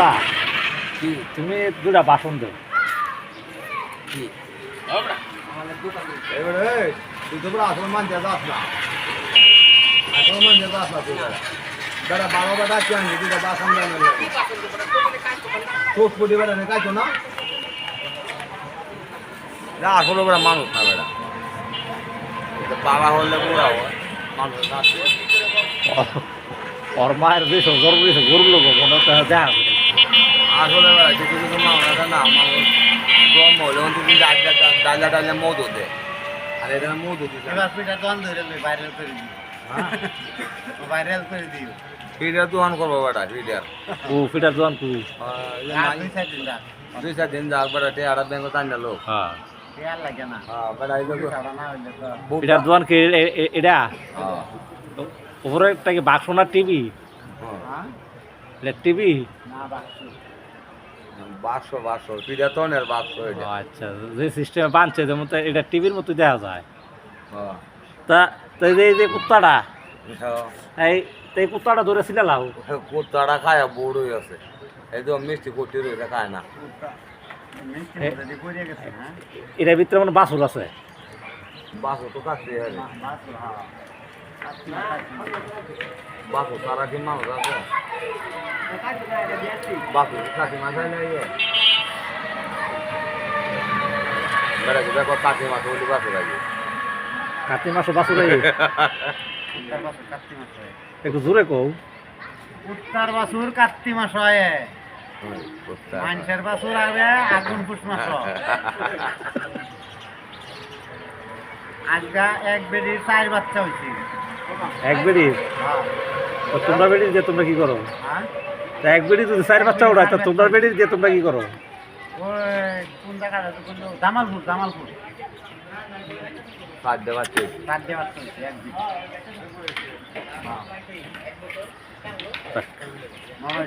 কুত্তা তুমি দুটা বাসন দেও এবারে তুই তো বড় আসল মান যাস না আসল মান যাস না তুই বড় বাবা বড় কি আনি তুই বাসন দেন না চোখ পুড়ি বড় নে কাইছো না না আসল বড় মানুষ না বড় তো বাবা হলে বুড়া হয় মানুষ না ওর মায়ের বেশ গরম দিয়েছে গরুর লোক মনে হচ্ছে দেখা আসলে বড় কিছু কিছু মানুষ না মানুষ গরম হলে কিন্তু ডালা ডালা মদ দেয় আর এটা মদ দিতে এবার পিঠা দোকান ধরে ভাইরাল করে দিও ভাইরাল করে দিও ফিডার দোকান করবো বেটা ফিডার ও ফিটার দোকান কু আর 2-4 দিন রাখ 2-4 দিন যাক বেটা তে আর ব্যাংক টান্না লোক হ্যাঁ শেয়ার লাগে না হ্যাঁ বেটা এই লোক ছাড়া না হইলে তো ফিটার দোকান কি এটা হ্যাঁ উপরে একটা কি বাক্স না টিভি হ্যাঁ টিভি না বাক্স বাক্স ফিডার টনের বাক্স এটা আচ্ছা যে সিস্টেমে বানছে যেমন তো এটা টিভির মতো দেখা যায় হ্যাঁ তা তো এই যে কুত্তাটা হ্যাঁ এই কুত্তাটা ধরে ছিল লাও কুত্তাটা খায় বুড় হয়ে আছে এই তো মিষ্টি কুটি রয়েছে খায় না মিষ্টি মধ্যে পড়ে গেছে হ্যাঁ এটার ভিতরে মানে বাছুর আছে বাক্স তো কাটতে হবে বাক্স হ্যাঁ বাক্স সারা দিন মানুষ আছে বাক্স কাটি মাথায় লাগে বেটা দেখো কাটি মাথা বলি বাক্স লাগে কাতি মাসে বাছুর উত্তর বাছুর কার্তিক মাস হয় একটু জোরে কও উত্তর বাছুর কার্তিক মাস হয় মানুষের বাছুর আগে আগুন পুষ মাস আজকা এক বেডির 4 বাচ্চা হয়েছে এক বেড়ি হ্যাঁ তোমরা বেড়ি যে তোমরা কি করো হ্যাঁ তা এক বেড়ি যদি 4 বাচ্চা ওড়ায় তা তোমরা বেড়ি যে তোমরা কি করো ওই কোন জায়গাটা কোন জামালপুর খাদ্য পাচ্ছে তার দেওয়ার চলছে একদিন হ্যাঁ